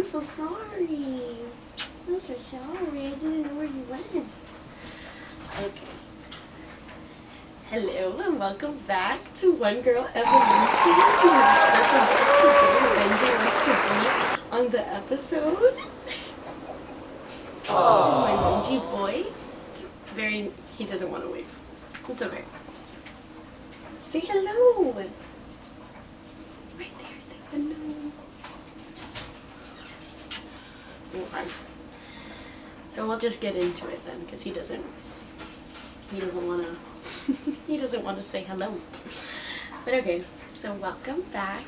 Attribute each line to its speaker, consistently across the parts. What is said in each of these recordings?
Speaker 1: I'm so sorry. I'm so sorry. I didn't know where you went. Okay. Hello and welcome back to One Girl Evolution. We have a special guest today. Benji wants to be on the episode. Here's my Benji boy. He doesn't want to wave. It's okay. Say hello. Right there, say hello. Okay. So we'll just get into it then, because he doesn't want to say hello. But okay, so welcome back.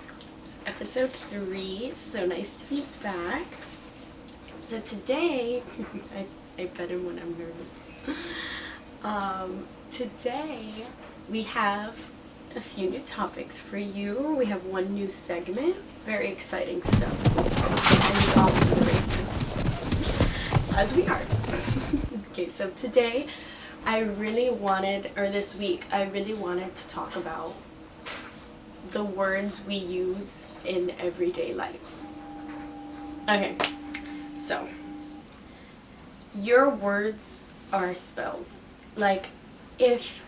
Speaker 1: Episode 3. So nice to be back. So today, I bet him when I'm nervous. Today we have a few new topics for you. We have one new segment. Very exciting stuff. And off to the races. As we are. Okay, so today this week, I really wanted to talk about the words we use in everyday life. Okay, so your words are spells. Like, if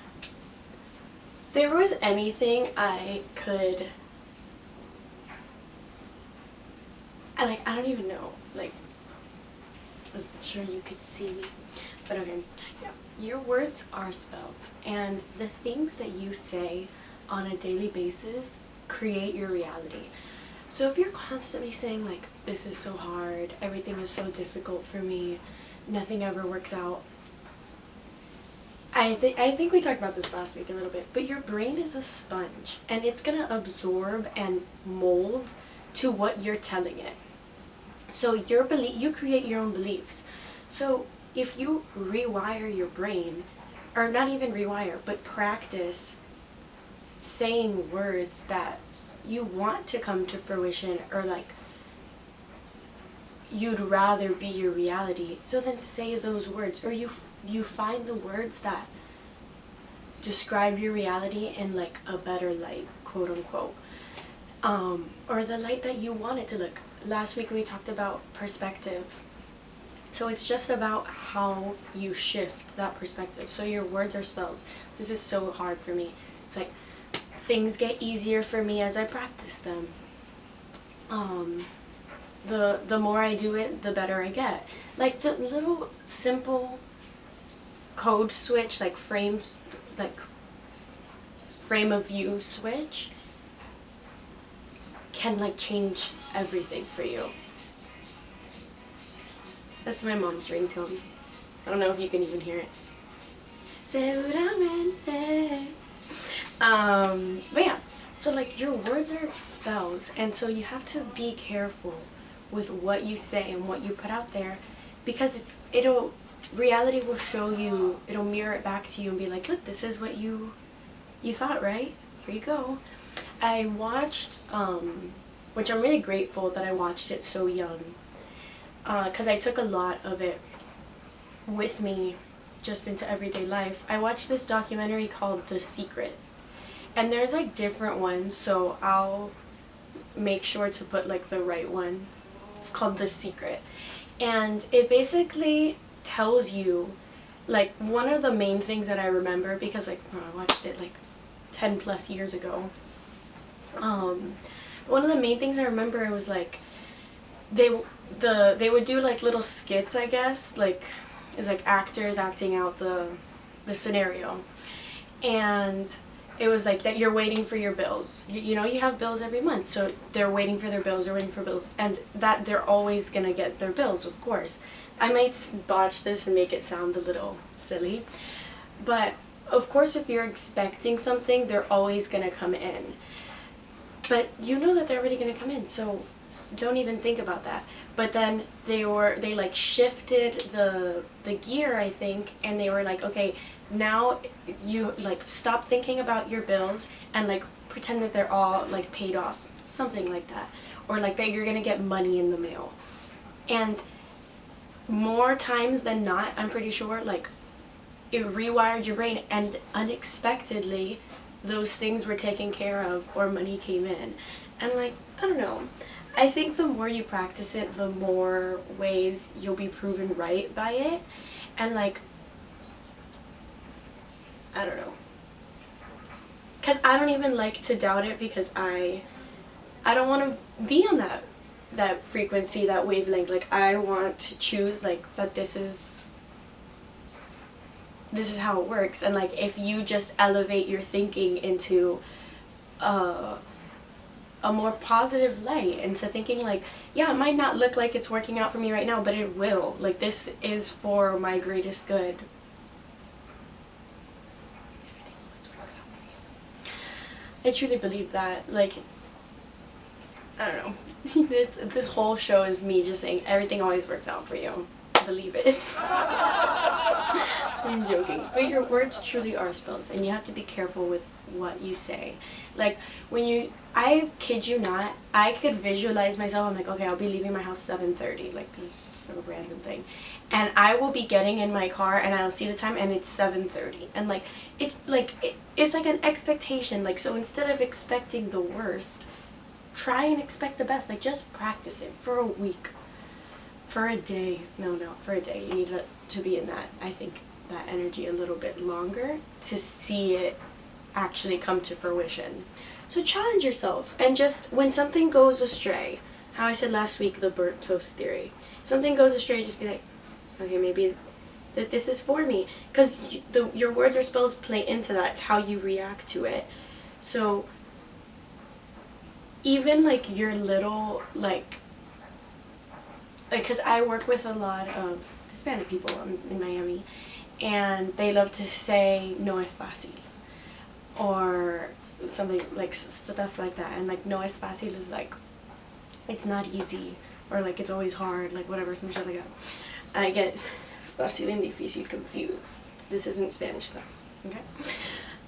Speaker 1: there was anything I don't even know, like, I was sure you could see me, but okay, yeah, your words are spells, and the things that you say on a daily basis create your reality. So if you're constantly saying, like, this is so hard, everything is so difficult for me, nothing ever works out, I think we talked about this last week a little bit, but your brain is a sponge, and it's gonna absorb and mold to what you're telling it. So you create your own beliefs. So if you rewire your brain, or not even rewire, but practice saying words that you want to come to fruition, or like you'd rather be your reality, so then say those words, or you find the words that describe your reality in like a better light, quote unquote, or the light that you want it to look. Last week we talked about perspective. So it's just about how you shift that perspective. So your words are spells. This is so hard for me. It's like things get easier for me as I practice them. The more I do it, the better I get. Like the little simple code switch, like frame of view switch, can like change everything for you. That's my mom's ringtone. I don't know if you can even hear it. But yeah, so like your words are spells, and so you have to be careful with what you say and what you put out there, because reality will show you, it'll mirror it back to you and be like, look, this is what you thought, right? Here you go. I watched, which I'm really grateful that I watched it so young, because I took a lot of it with me just into everyday life. I watched this documentary called The Secret, and there's like different ones, so I'll make sure to put like the right one. It's called The Secret, and it basically tells you, like, one of the main things that I remember, because like I watched it like 10 plus years ago, one of the main things I remember, it was like they would do like little skits, I guess, like it's like actors acting out the scenario, and it was like that you're waiting for your bills. You know, you have bills every month, so they're waiting for their bills, and that they're always gonna get their bills, of course. I might botch this and make it sound a little silly, but of course if you're expecting something, they're always gonna come in. But you know that they're already gonna come in, so don't even think about that. But then they like shifted the gear, I think, and they were like, okay, now you like stop thinking about your bills and like pretend that they're all like paid off, something like that, or like that you're gonna get money in the mail. And more times than not, I'm pretty sure, like, it rewired your brain, and unexpectedly those things were taken care of, or money came in. And like, I don't know, I think the more you practice it, the more ways you'll be proven right by it. And like, I don't know. Because I don't even like to doubt it, because I don't want to be on that frequency, that wavelength. Like, I want to choose, like, that this is how it works. And like, if you just elevate your thinking into a more positive light, into thinking like, yeah, it might not look like it's working out for me right now, but it will. Like, this is for my greatest good. Everything always works out for me. I truly believe that. Like, I don't know. This whole show is me just saying everything always works out for you. Believe it. I'm joking. But your words truly are spells, and you have to be careful with what you say. Like, I kid you not, I could visualize myself. I'm like, okay, I'll be leaving my house 7:30. Like, this is just a random thing. And I will be getting in my car, and I'll see the time, and it's 7:30. And like, it's like an expectation. Like, so instead of expecting the worst, try and expect the best. Like, just practice it for a week. For a day. For a day. You need to be in that, I think, that energy a little bit longer to see it actually come to fruition. So challenge yourself, and just, when something goes astray, how I said last week, the burnt toast theory. Something goes astray, just be like, okay, maybe that this is for me. Because your words or spells play into that. It's how you react to it. So even like your little, like, because I work with a lot of Hispanic people in Miami, and they love to say no es fácil, or something like stuff like that. And like, no es fácil is like, it's not easy, or like, it's always hard, like whatever, some shit like that. I get fácil and difícil confused. This isn't Spanish class, okay?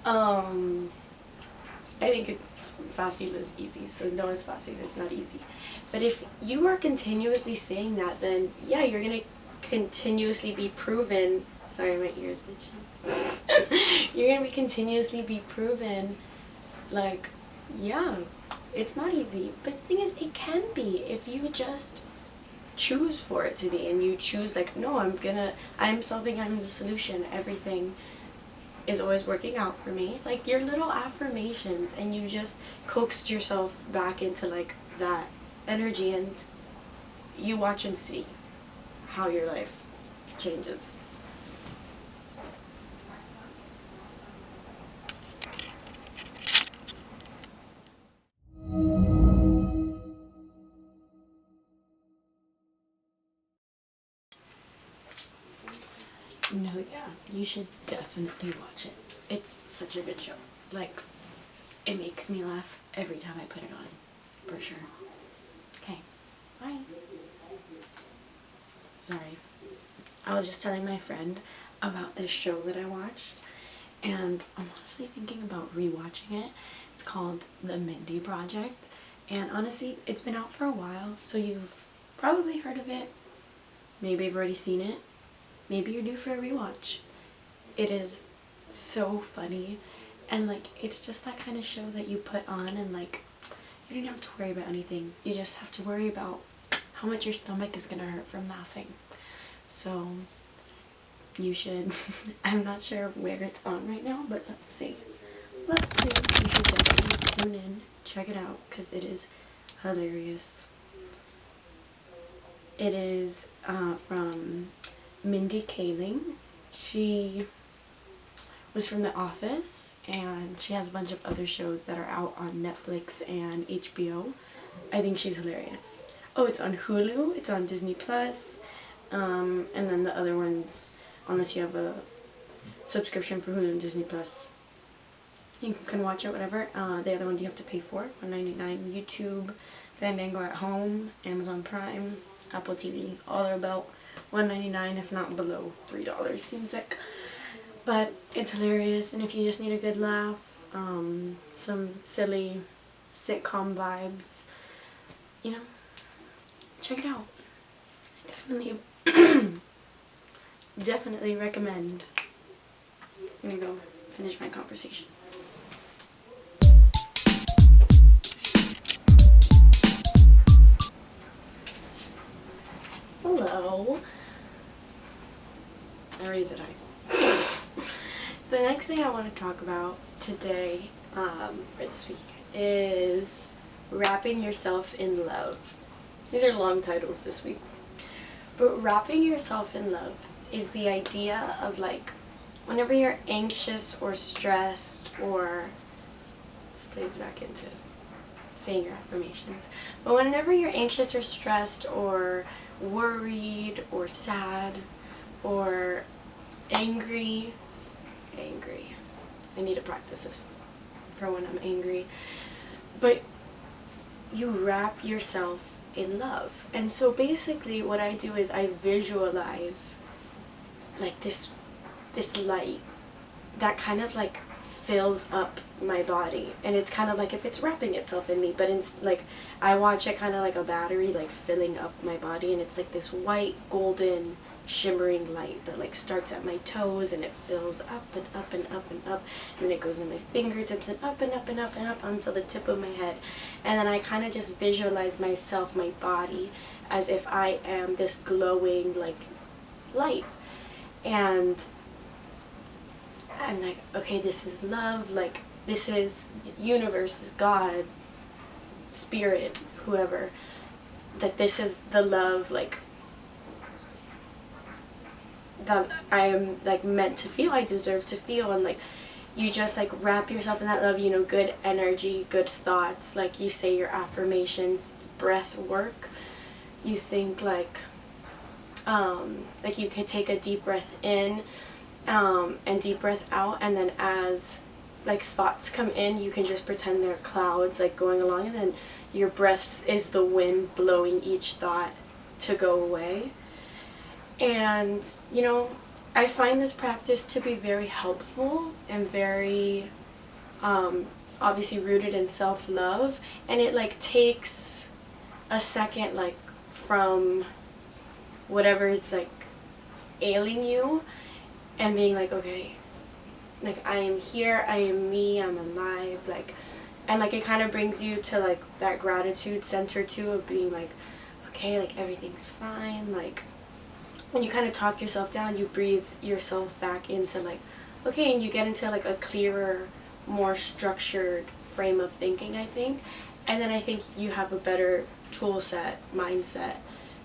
Speaker 1: I think it's fácil is easy, so no es fácil is not easy. But if you are continuously saying that, then yeah, you're gonna continuously be proven. Sorry, my ears itching. You're gonna continuously be proven, like, yeah, it's not easy. But the thing is, it can be if you just choose for it to be, and you choose like, no, I'm solving, I'm the solution, everything is always working out for me. Like, your little affirmations, and you just coaxed yourself back into like that energy, and you watch and see how your life changes. No, yeah, you should definitely watch it. It's such a good show. Like, it makes me laugh every time I put it on, for sure. Okay, bye. Sorry. I was just telling my friend about this show that I watched, and I'm honestly thinking about rewatching it. It's called The Mindy Project, and honestly, it's been out for a while, so you've probably heard of it. Maybe you've already seen it. Maybe you're due for a rewatch. It is so funny, and like, it's just that kind of show that you put on, and like, you don't have to worry about anything. You just have to worry about how much your stomach is gonna hurt from laughing. So you should I'm not sure where it's on right now, but let's see. You should definitely tune in, check it out, because it is hilarious. It is from Mindy Kaling. She was from The Office, and she has a bunch of other shows that are out on Netflix and HBO. I think she's hilarious. Oh, it's on Hulu, it's on Disney Plus, and then the other ones, unless you have a subscription for Hulu and Disney Plus, you can watch it, whatever. The other one you have to pay for, $1.99. YouTube, Fandango at Home, Amazon Prime, Apple TV, all are about $1.99, if not below $3, seems like. But it's hilarious, and if you just need a good laugh, some silly sitcom vibes, you know, check it out. I definitely recommend. I'm gonna go finish my conversation. I raise it high. The next thing I want to talk about today, or this week, is wrapping yourself in love. These are long titles this week. But wrapping yourself in love is the idea of, like, whenever you're anxious or stressed, or this plays back into saying your affirmations, but whenever you're anxious or stressed or worried or sad or angry, I need to practice this for when I'm angry, but you wrap yourself in love. And so basically what I do is I visualize like this light that kind of like fills up my body, and it's kind of like if it's wrapping itself in me, but it's like I watch it kind of like a battery like filling up my body, and it's like this white golden shimmering light that like starts at my toes and it fills up and up and up and up, and then it goes in my fingertips and up and up and up and up until the tip of my head. And then I kind of just visualize myself, my body, as if I am this glowing like light, and I'm like, okay, this is love, like this is universe, God, spirit, whoever, that this is the love like that I am like meant to feel, I deserve to feel. And like you just like wrap yourself in that love, you know, good energy, good thoughts, like you say your affirmations, breath work, you think like you can take a deep breath in and deep breath out, and then as like thoughts come in, you can just pretend they're clouds like going along, and then your breath is the wind blowing each thought to go away. And you know, I find this practice to be very helpful and very obviously rooted in self-love, and it like takes a second like from whatever's like ailing you and being like, okay, like I am here, I am me, I'm alive, like, and like it kind of brings you to like that gratitude center too, of being like, okay, like everything's fine. Like when you kind of talk yourself down, you breathe yourself back into like, okay, and you get into like a clearer, more structured frame of thinking, I think. And then I think you have a better tool set, mindset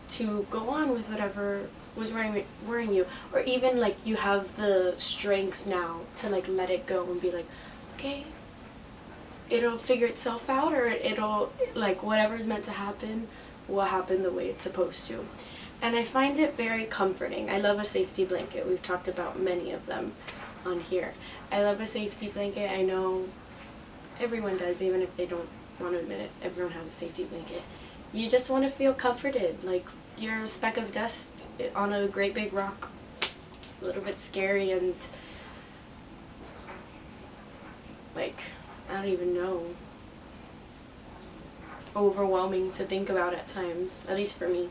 Speaker 1: to go on with whatever was worrying you, or even like you have the strength now to like let it go and be like, okay, it'll figure itself out, or it'll like whatever's meant to happen will happen the way it's supposed to. And I find it very comforting. I love a safety blanket. We've talked about many of them on here. I love a safety blanket. I know everyone does, even if they don't want to admit it. Everyone has a safety blanket. You just want to feel comforted, like you're a speck of dust on a great big rock. It's a little bit scary and like, I don't even know, overwhelming to think about at times, at least for me.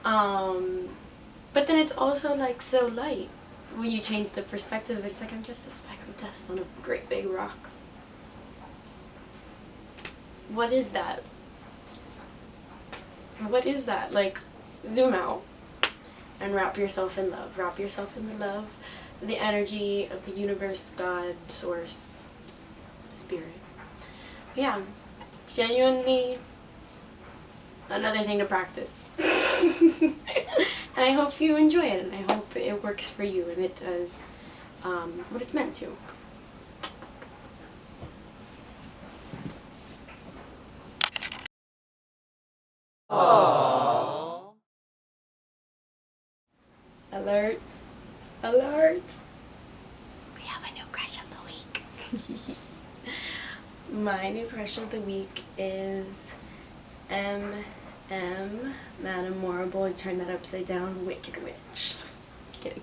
Speaker 1: But then it's also like so light when you change the perspective. It's like I'm just a speck of dust on a great big rock. What is that? What is that? Like, zoom out and wrap yourself in love. Wrap yourself in the love, the energy of the universe, God, source, spirit. Yeah, genuinely another thing to practice. And I hope you enjoy it, and I hope it works for you and it does what it's meant to.
Speaker 2: Aww.
Speaker 1: Alert. Alert. We have a new crush of the week. My new crush of the week is Madame Morrible. Turn that upside down. Wicked Witch. Kidding.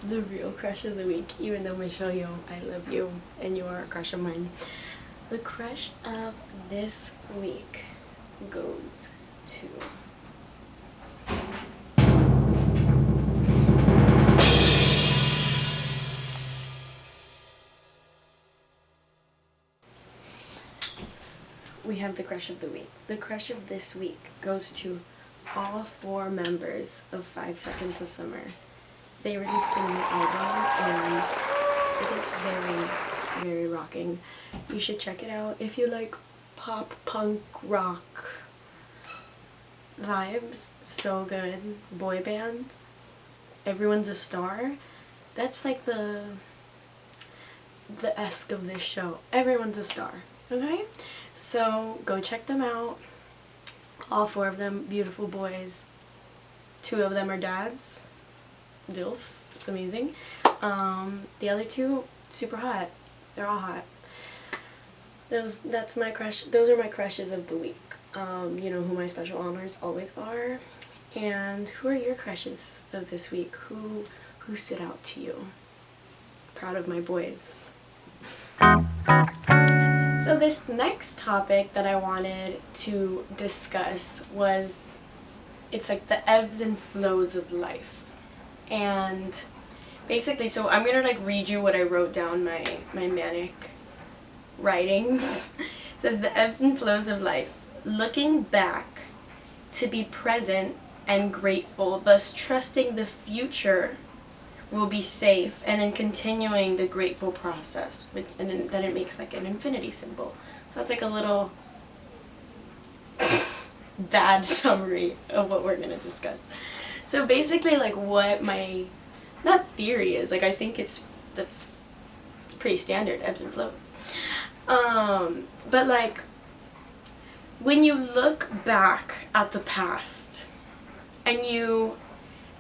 Speaker 1: The real crush of the week, even though Michelle, yo, I love you and you are a crush of mine. The crush of this week goes to we have the crush of the week. The crush of this week goes to all 4 members of 5 Seconds of Summer. They released a new album and it is very, very rocking. You should check it out if you like pop punk rock vibes. So good. Boy band. Everyone's a star. That's like the esque of this show. Everyone's a star. Okay? So go check them out. All 4 of them, beautiful boys. 2 of them are dads. DILFs. It's amazing. The other 2, super hot. They're all hot. That's my crush. Those are my crushes of the week. You know who my special honors always are. And who are your crushes of this week? Who stood out to you? Proud of my boys. So this next topic that I wanted to discuss was, it's like the ebbs and flows of life. And basically, so I'm gonna like read you what I wrote down my manic writings. It says the ebbs and flows of life. Looking back to be present and grateful, thus trusting the future will be safe, and then continuing the grateful process, and then it makes like an infinity symbol. So that's like a little bad summary of what we're gonna discuss. So basically, like what my not theory is, like I think it's pretty standard, ebbs and flows. But like when you look back at the past and you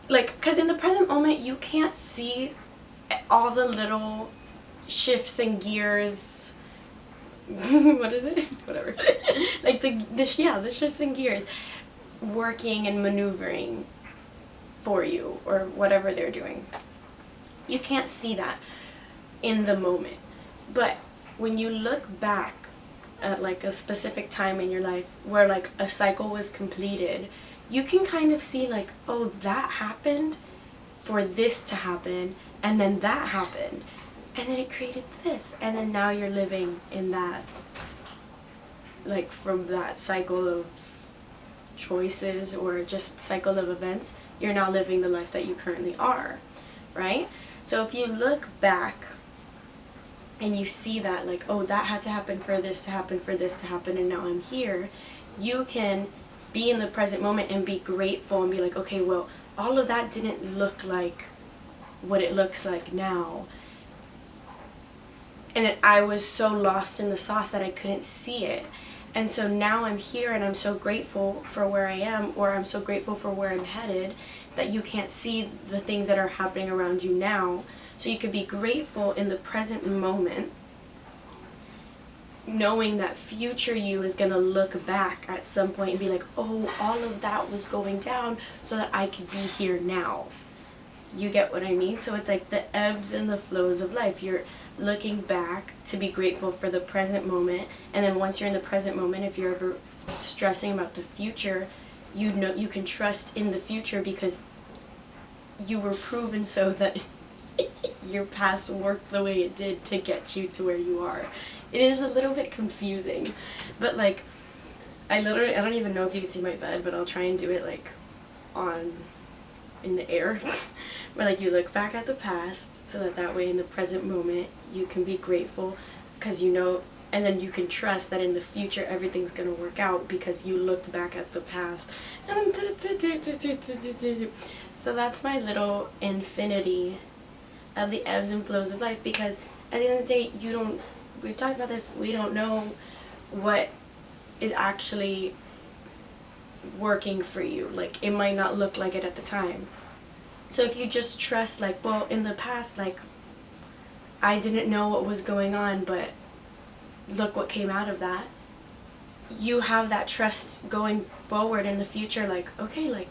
Speaker 1: like, because in the present moment you can't see all the little shifts and gears. What is it? Whatever. Like the shifts and gears working and maneuvering for you, or whatever they're doing. You can't see that in the moment. But when you look back at like a specific time in your life where like a cycle was completed, you can kind of see like, oh, that happened for this to happen, and then that happened, and then it created this, and then now you're living in that, like from that cycle of choices or just cycle of events, you're now living the life that you currently are, right? So if you look back and you see that like, oh, that had to happen for this to happen, for this to happen, and now I'm here, you can be in the present moment and be grateful and be like, okay, well, all of that didn't look like what it looks like now. And I was so lost in the sauce that I couldn't see it. And so now I'm here and I'm so grateful for where I am, or I'm so grateful for where I'm headed, that you can't see the things that are happening around you now. So you could be grateful in the present moment, knowing that future you is going to look back at some point and be like, oh, all of that was going down so that I could be here now. You get what I mean? So it's like the ebbs and the flows of life. You're looking back to be grateful for the present moment, and then once you're in the present moment, if you're ever stressing about the future, you know you can trust in the future because you were proven so that your past worked the way it did to get you to where you are. It is a little bit confusing, but like I don't even know if you can see my bed, but I'll try and do it like in the air. Where like you look back at the past so that way in the present moment you can be grateful because you know, and then you can trust that in the future everything's going to work out because you looked back at the past. So that's my little infinity of the ebbs and flows of life, because at the end of the day, we've talked about this, we don't know what is actually working for you. Like, it might not look like it at the time. So if you just trust, like, well, in the past, like, I didn't know what was going on, but look what came out of that. You have that trust going forward in the future, like, okay, like,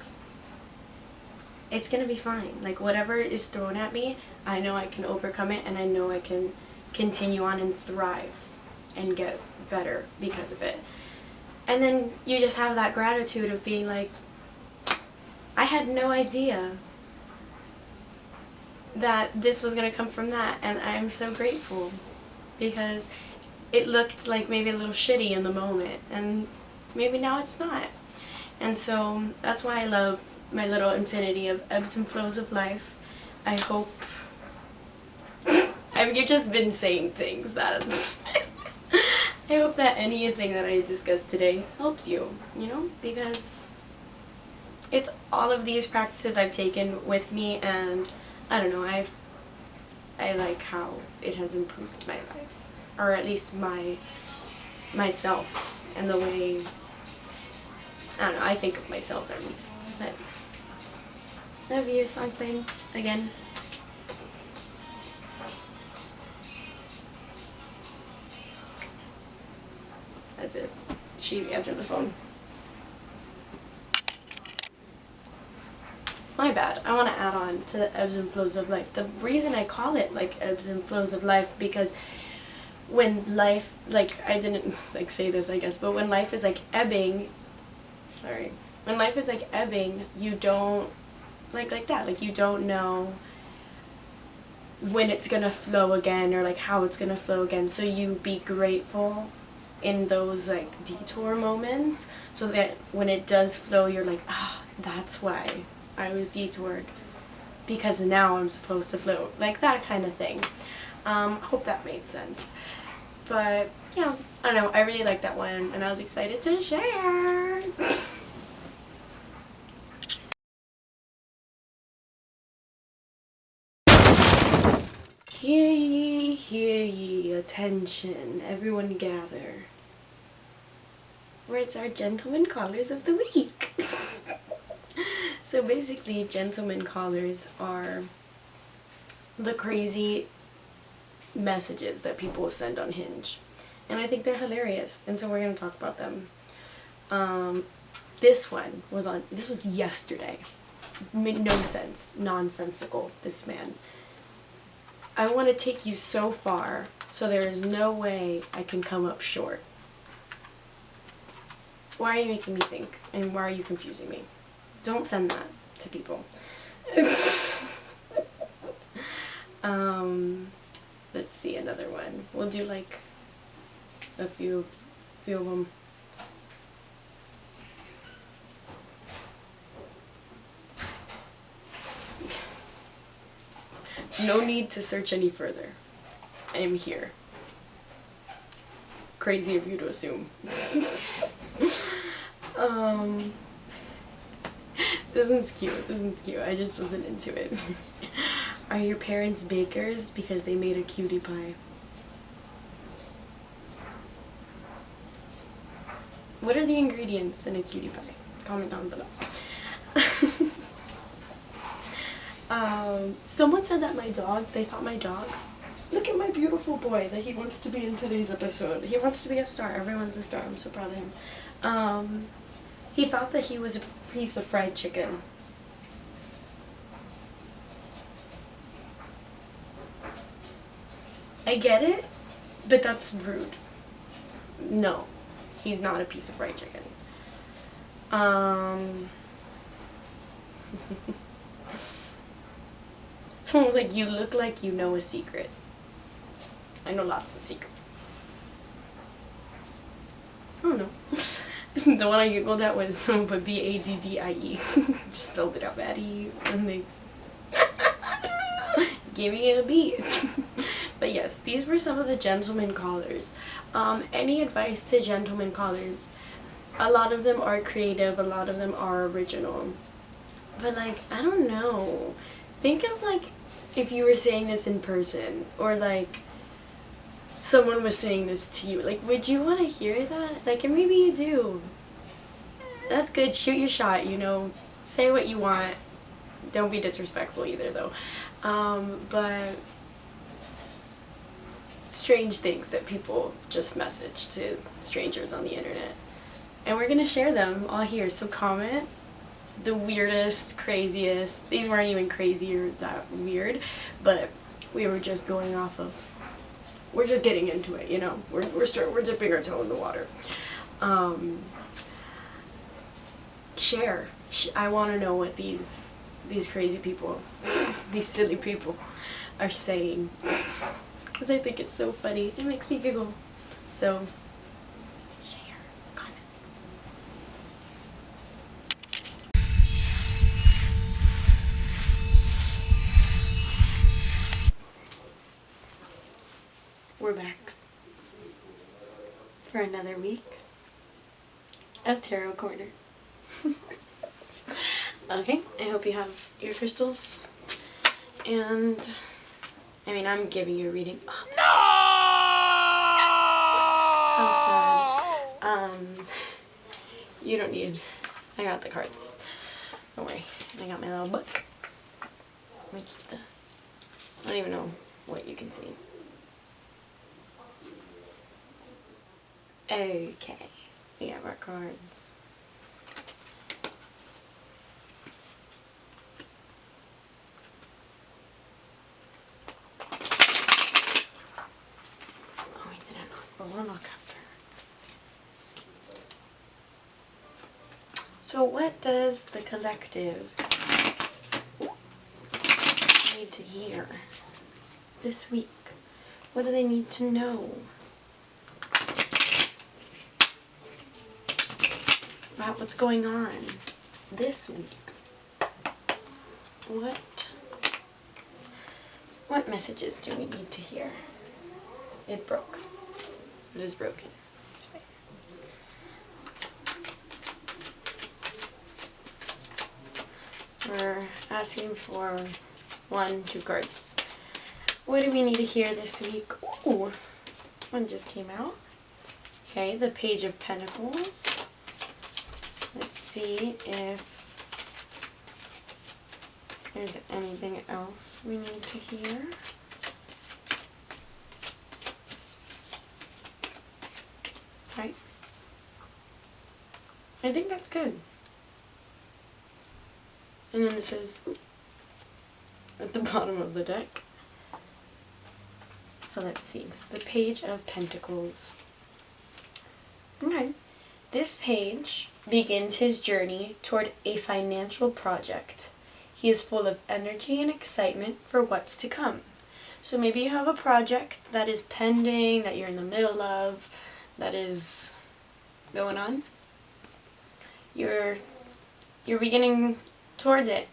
Speaker 1: it's gonna be fine. Like, whatever is thrown at me, I know I can overcome it, and I know I can continue on and thrive and get better because of it. And then you just have that gratitude of being like, I had no idea that this was going to come from that, and I'm so grateful, because it looked like maybe a little shitty in the moment, and maybe now it's not. And so that's why I love my little infinity of ebbs and flows of life. I hope, I mean, you've just been saying things that I hope that anything that I discussed today helps you, you know, because it's all of these practices I've taken with me, and I don't know, I like how it has improved my life, or at least myself, and the way, I don't know, I think of myself at least. But love you, song's playing again. That's it. She answered the phone. My bad. I want to add on to the ebbs and flows of life. The reason I call it like ebbs and flows of life, because when life, like, I didn't like say this, I guess, but when life is like ebbing, when life is like ebbing, you don't, like that, like you don't know when it's gonna flow again, or like how it's gonna flow again, so you be grateful in those like detour moments, so that when it does flow, you're like, ah, that's why I was detoured, because now I'm supposed to float, like that kind of thing. Hope that made sense. But yeah, I don't know, I really like that one, and I was excited to share. Hear ye, attention, everyone gather. For it's our gentleman callers of the week. So basically, gentleman callers are the crazy messages that people send on Hinge. And I think they're hilarious, and so we're going to talk about them. This was yesterday. Made no sense. Nonsensical, this man. I want to take you so far, so there is no way I can come up short. Why are you making me think? And why are you confusing me? Don't send that to people. Let's see, another one. We'll do like a few of them. No need to search any further. I am here. Crazy of you to assume. This one's cute. I just wasn't into it. Are your parents bakers because they made a cutie pie? What are the ingredients in a cutie pie? Comment down below. Someone said that they thought my dog, look at my beautiful boy, that he wants to be in today's episode. He wants to be a star. Everyone's a star. I'm so proud of him. He thought that he was a piece of fried chicken. I get it, but that's rude. No, he's not a piece of fried chicken. Someone was like, you look like you know a secret. I know lots of secrets. I don't know. The one I googled that was B-A-D-D-I-E. Just spelled it out Maddie, and they gave me a B. But yes, these were some of the gentleman callers. Any advice to gentleman callers? A lot of them are creative, a lot of them are original. But like, I don't know. Think of like if you were saying this in person, or like someone was saying this to you. Like, would you want to hear that? Like, and maybe you do. That's good. Shoot your shot, you know. Say what you want. Don't be disrespectful either, though. But strange things that people just message to strangers on the internet. And we're going to share them all here. So comment the weirdest, craziest. These weren't even crazy or that weird, but we were just going off of, we're just getting into it, you know. We're dipping our toe in the water. Share. I want to know what these crazy people, these silly people are saying, because I think it's so funny. It makes me giggle. So, share, comment. We're back for another week of Tarot Corner. Okay, I hope you have your crystals, and I mean, I'm giving you a reading. Oh, no! How sad. You don't need, I got the cards. Don't worry, I got my little book. Let me keep the, I don't even know what you can see. Okay, we have our cards. Oh, we didn't knock, but we'll knock after. So what does the collective need to hear this week? What do they need to know about what's going on this week? What messages do we need to hear? It broke. It is broken. It's fine. We're asking for 2 cards. What do we need to hear this week? Ooh, one just came out. Okay, the Page of Pentacles. Let's see if there's anything else we need to hear. Right. I think that's good. And then this is at the bottom of the deck. So let's see. The Page of Pentacles. Okay. This page begins his journey toward a financial project. He is full of energy and excitement for what's to come. So maybe you have a project that is pending, that you're in the middle of, that is going on. You're beginning towards it.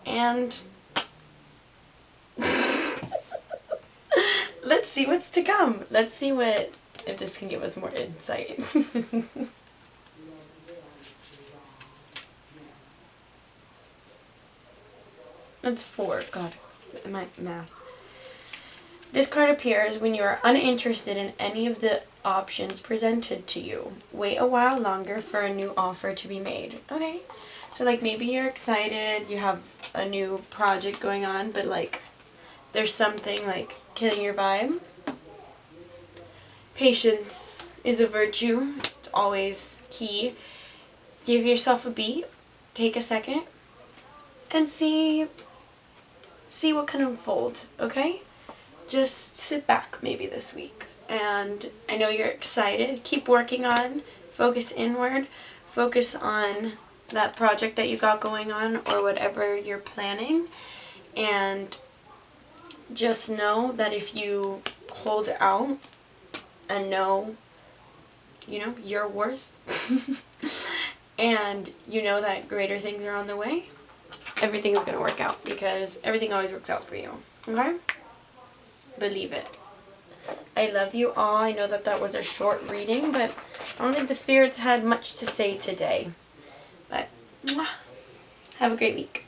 Speaker 1: And let's see what's to come. Let's see if this can give us more insight. That's 4. God, my math. This card appears when you are uninterested in any of the options presented to you. Wait a while longer for a new offer to be made. Okay. So like maybe you're excited, you have a new project going on, but like there's something like killing your vibe. Patience is a virtue. It's always key. Give yourself a beat. Take a second. And see what can unfold, okay? Just sit back maybe this week. And I know you're excited. Keep working on. Focus inward. Focus on that project that you got going on or whatever you're planning. And just know that if you hold out and know, your worth and you know that greater things are on the way, everything's going to work out because everything always works out for you. Okay? Believe it. I love you all. I know that was a short reading, but I don't think the spirits had much to say today. But, have a great week.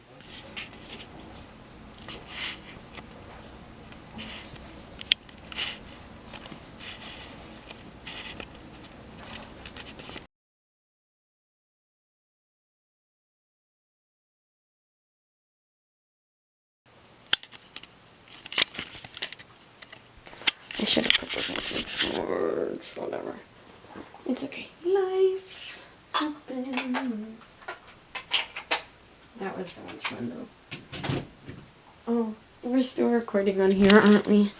Speaker 1: I should have put this in words, whatever. It's okay. Life happens. That was so much fun though. Oh, we're still recording on here, aren't we?